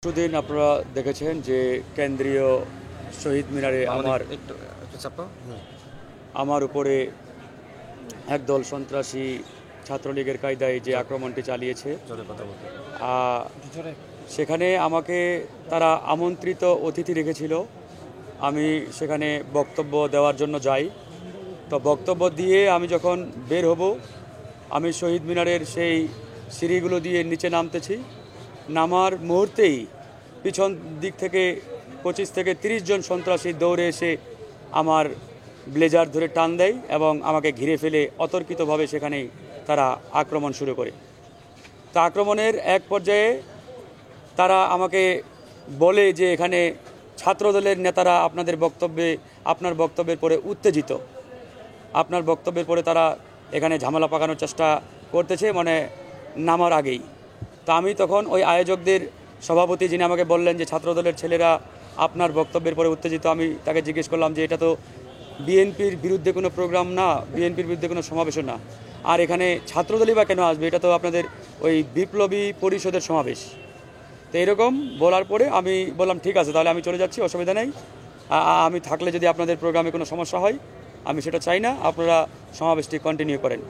পরশুদিন আপনারা দেখেছেন যে কেন্দ্রীয় শহীদ মিনারে আমার উপরে একদল সন্ত্রাসী ছাত্রলীগের কায়দায় যে আক্রমণটি চালিয়েছে, সেখানে আমাকে তারা আমন্ত্রিত অতিথি রেখেছিল। আমি সেখানে বক্তব্য দেওয়ার জন্য যাই। তো বক্তব্য দিয়ে আমি যখন বের হব, আমি শহীদ মিনারের সেই সিঁড়িগুলো দিয়ে নিচে নামতেছি। নামার মুহূর্তেই পিছন দিক থেকে 25 থেকে 30 জন সন্ত্রাসী দৌড়ে এসে আমার ব্লেজার ধরে টান দেয় এবং আমাকে ঘিরে ফেলে অতর্কিতভাবে সেখানেই তারা আক্রমণ শুরু করে। তা আক্রমণের এক পর্যায়ে তারা আমাকে বলে যে এখানে ছাত্রদলের নেতারা আপনার বক্তব্যের পরে উত্তেজিত, আপনার বক্তব্যের পরে তারা এখানে ঝামেলা পাকানোর চেষ্টা করতেছে, মানে নামার আগেই। তা আমি তখন ওই আয়োজকদের সভাপতি, যিনি আমাকে বললেন যে ছাত্রদলের ছেলেরা আপনার বক্তব্যের পরে উত্তেজিত, আমি তাকে জিজ্ঞেস করলাম যে এটা তো বিএনপির বিরুদ্ধে কোনো প্রোগ্রাম না, বিএনপির বিরুদ্ধে কোনো সমাবেশও না, আর এখানে ছাত্রদলই বা কেন আসবে? এটা তো আপনাদের ওই বিপ্লবী পরিষদের সমাবেশ। তো এরকম বলার পরে আমি বললাম ঠিক আছে, তাহলে আমি চলে যাচ্ছি, অসুবিধা নেই। আমি থাকলে যদি আপনাদের প্রোগ্রামে কোনো সমস্যা হয়, আমি সেটা চাই না, আপনারা সমাবেশটি কন্টিনিউ করেন।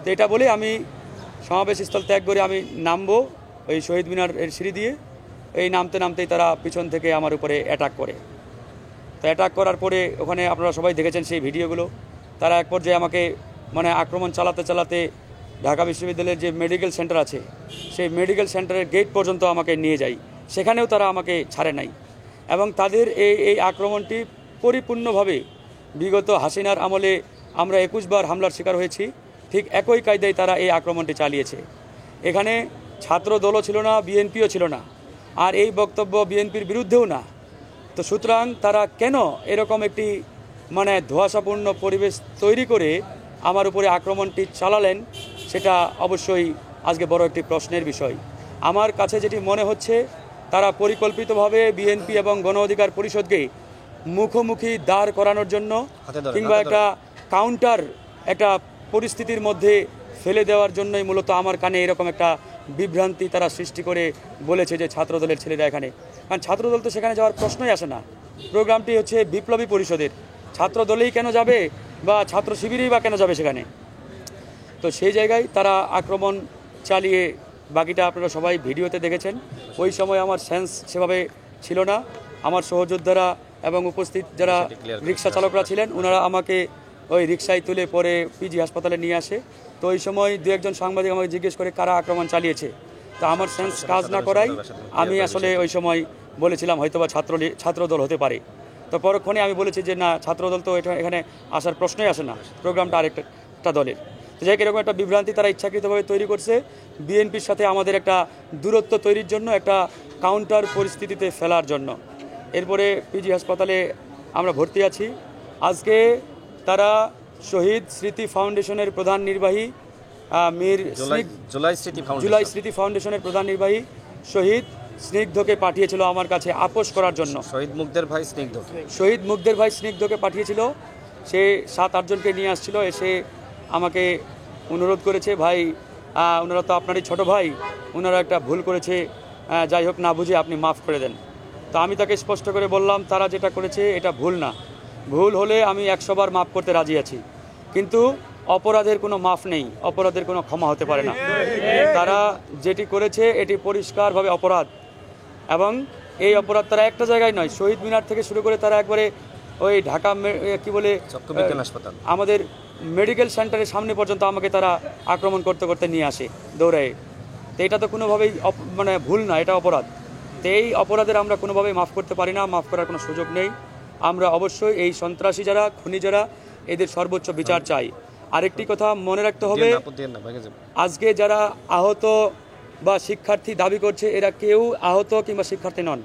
তো এটা বলে আমি সমাবেশ স্থল ত্যাগ করে আমি নামবো ওই শহীদ মিনারের সিঁড়ি দিয়ে। এই নামতে নামতেই তারা পিছন থেকে আমার উপরে অ্যাটাক করে। তো অ্যাটাক করার পরে ওখানে আপনারা সবাই দেখেছেন সেই ভিডিওগুলো। তারা এক পর্যায়ে আমাকে আক্রমণ চালাতে চালাতে ঢাকা বিশ্ববিদ্যালয়ের যে মেডিকেল সেন্টার আছে, সেই মেডিকেল সেন্টারের গেট পর্যন্ত আমাকে নিয়ে যায়। সেখানেও তারা আমাকে ছাড়ে নাই। এবং তাদের এই আক্রমণটি পরিপূর্ণভাবে বিগত হাসিনার আমলে আমরা 21 বার হামলার শিকার হয়েছি, ঠিক একই কায়দায় তারা এই আক্রমণটি চালিয়েছে। এখানে ছাত্র দলও ছিল না, বিএনপিও ছিল না, আর এই বক্তব্য বিএনপির বিরুদ্ধেও না। তো সুতরাং তারা কেন এরকম একটি ধোঁয়াশাপূর্ণ পরিবেশ তৈরি করে আমার উপরে আক্রমণটি চালালেন, সেটা অবশ্যই আজকে বড় একটি প্রশ্নের বিষয়। আমার কাছে যেটি মনে হচ্ছে, তারা পরিকল্পিতভাবে বিএনপি এবং গণ অধিকার পরিষদকে মুখোমুখি দাঁড় করানোর জন্য কিংবা একটা পরিস্থিতির মধ্যে ফেলে দেওয়ার জন্যই মূলত আমার কানে এরকম একটা বিভ্রান্তি তারা সৃষ্টি করে বলেছে যে ছাত্রদলের ছেলেরা এখানে। কারণ ছাত্রদল তো সেখানে যাওয়ার প্রশ্নই আসে না। প্রোগ্রামটি হচ্ছে বিপ্লবী পরিষদের, ছাত্রদলেই কেন যাবে বা ছাত্র শিবিরেই বা কেন যাবে সেখানে? তো সেই জায়গায় তারা আক্রমণ চালিয়ে, বাকিটা আপনারা সবাই ভিডিওতে দেখেছেন। ওই সময় আমার সেন্স সেভাবে ছিল না। আমার সহযোদ্ধারা এবং উপস্থিত যারা রিক্সা চালকরা ছিলেন, ওনারা আমাকে ওই রিক্সায় তুলে পরে পিজি হাসপাতালে নিয়ে আসে। তো ওই সময় দু একজন সাংবাদিক আমাকে জিজ্ঞেস করে কারা আক্রমণ চালিয়েছে। তো আমার সেন্স কাজ না করাই আমি আসলে ওই সময় বলেছিলাম হয়তোবা ছাত্রদল হতে পারে। তো পরক্ষণে আমি বলেছি যে না, ছাত্রদল তো এখানে আসার প্রশ্নই আসে না, প্রোগ্রামটা আরেকটা দলের। তো যাই এরকম একটা বিভ্রান্তি তারা ইচ্ছাকৃতভাবে তৈরি করছে বিএনপির সাথে আমাদের একটা দূরত্ব তৈরির জন্য, একটা কাউন্টার পরিস্থিতিতে ফেলার জন্য। এরপরে পিজি হাসপাতালে আমরা ভর্তি আছি। আজকে তারা শহীদ স্মৃতি ফাউন্ডেশনের প্রধান নির্বাহী জুলাই স্মৃতি ফাউন্ডেশনের প্রধান নির্বাহী শহীদ স্নিগ্ধকে পাঠিয়েছিল আমার কাছে আপোষ করার জন্য। শহীদ মুগ্ধের ভাই স্নিগ্ধকে পাঠিয়েছিল। সে 7-8 জনকে নিয়ে আসছিল, এসে আমাকে অনুরোধ করেছে, ভাই ওনারা তো আপনারই ছোট ভাই, ওনারা একটা ভুল করেছে, যাই হোক না বুঝে আপনি মাফ করে দেন। তো আমি তাকে স্পষ্ট করে বললাম তারা যেটা করেছে এটা ভুল না, ভুল হলে আমি 100 বার মাফ করতে রাজি আছি, কিন্তু অপরাধের কোনো মাফ নেই, অপরাধের কোনো ক্ষমা হতে পারে না। তারা যেটি করেছে এটি পরিষ্কারভাবে অপরাধ, এবং এই অপরাধ তারা একটা জায়গায় নয়, শহীদ মিনার থেকে শুরু করে তারা একবারে ওই ঢাকা আমাদের মেডিকেল সেন্টারের সামনে পর্যন্ত আমাকে তারা আক্রমণ করতে করতে নিয়ে আসে দৌড়ায়। তো এটা তো কোনোভাবেই ভুল না, এটা অপরাধ। তো এই অপরাধের আমরা কোনোভাবেই মাফ করতে পারি না, মাফ করার কোনো সুযোগ নেই। আমরা অবশ্যই এই সন্ত্রাসী যারা, খুনি যারা, এদের সর্বোচ্চ বিচার চাই। আরেকটি কথা মনে রাখতে হবে, আজকে যারা আহত বা শিক্ষার্থী দাবি করছে, এরা কেউ আহত কিংবা শিক্ষার্থী নন।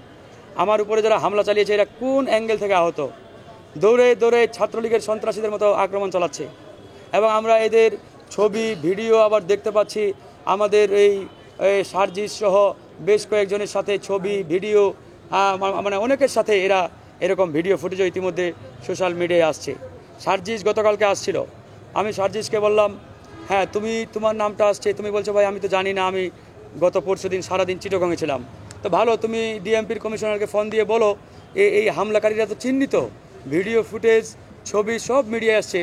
আমার উপরে যারা হামলা চালিয়েছে এরা কোন অ্যাঙ্গেল থেকে আহত? দৌড়ে দৌড়ে ছাত্রলীগের সন্ত্রাসীদের মতো আক্রমণ চালাচ্ছে, এবং আমরা এদের ছবি ভিডিও আবার দেখতে পাচ্ছি। আমাদের এই সার্জিস সহ বেশ কয়েকজনের সাথে ছবি ভিডিও, অনেকের সাথে এরা এরকম ভিডিও ফুটেজও ইতিমধ্যে সোশ্যাল মিডিয়ায় আসছে। সার্জিস গতকালকে আসছিল, আমি সার্জিসকে বললাম হ্যাঁ তোমার নামটা আসছে, তুমি বলছো ভাই আমি তো জানি না, আমি গত পরশুদিন সারাদিন চিটাগংয়ে ছিলাম। তো ভালো, তুমি ডিএমপির কমিশনারকে ফোন দিয়ে বলো এই হামলাকারীরা তো চিহ্নিত, ভিডিও ফুটেজ ছবি সব মিডিয়ায় আসছে,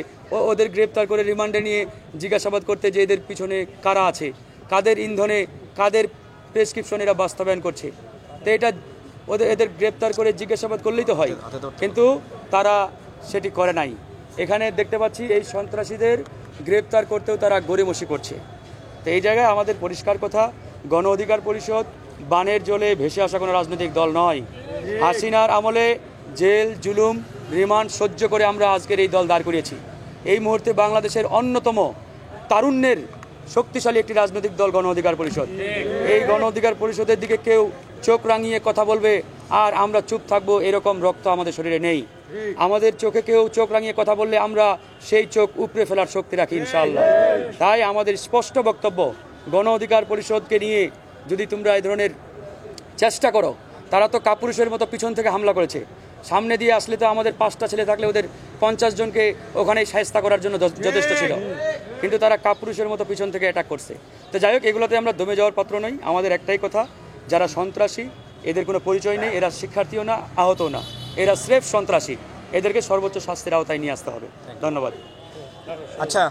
ওদের গ্রেপ্তার করে রিমান্ডে নিয়ে জিজ্ঞাসাবাদ করতে যে এদের পিছনে কারা আছে, কাদের ইন্ধনে, কাদের প্রেসক্রিপশন এরা বাস্তবায়ন করছে, তো এটা এদের গ্রেপ্তার করে জিজ্ঞাসাবাদ করলেই তো হয়, কিন্তু তারা সেটি করে নাই। এখানে দেখতে পাচ্ছি এই সন্ত্রাসীদের গ্রেপ্তার করতেও তারা গড়িমসি করছে। তো এই জায়গায় আমাদের পরিষ্কার কথা, গণ অধিকার পরিষদ বানের জলে ভেসে আসা কোনো রাজনৈতিক দল নয়। হাসিনার আমলে জেল জুলুম রিমান্ড সহ্য করে আমরা আজকের এই দল দাঁড় করিয়েছি। এই মুহূর্তে বাংলাদেশের অন্যতম তারুণ্যের শক্তিশালী একটি রাজনৈতিক দল গণ অধিকার পরিষদ। এই গণ অধিকার পরিষদের দিকে কেউ চোখ রাঙিয়ে কথা বলবে আর আমরা চুপ থাকবো, এরকম রক্ত আমাদের শরীরে নেই। আমাদের চোখে কেউ চোখ রাঙিয়ে কথা বললে আমরা সেই চোখ উপড়ে ফেলার শক্তি রাখি ইনশাআল্লাহ। তাই আমাদের স্পষ্ট বক্তব্য, গণ অধিকার পরিষদকে নিয়ে যদি তোমরা এই ধরনের চেষ্টা করো, তারা তো কাপুরুষের মতো পিছন থেকে হামলা করেছে, সামনে দিয়ে আসলে তো আমাদের 5টা ছেলে থাকলে ওদের 50 জনকে ওখানেই শায়েস্তা করার জন্য যথেষ্ট ছিল, কিন্তু তারা কাপুরুষের মতো পিছন থেকে অ্যাটাক করছে। তো যাই হোক, এগুলোতে আমরা দমে যাওয়ার পাত্র নই। আমাদের একটাই কথা, যারা সন্ত্রাসী এদের কোনো পরিচয় নেই, এরা শিক্ষার্থীও না, আহতও না, এরা স্রেফ সন্ত্রাসী, এদেরকে সর্বোচ্চ শাস্তির আওতায় নিয়ে আসতে হবে। ধন্যবাদ। আচ্ছা।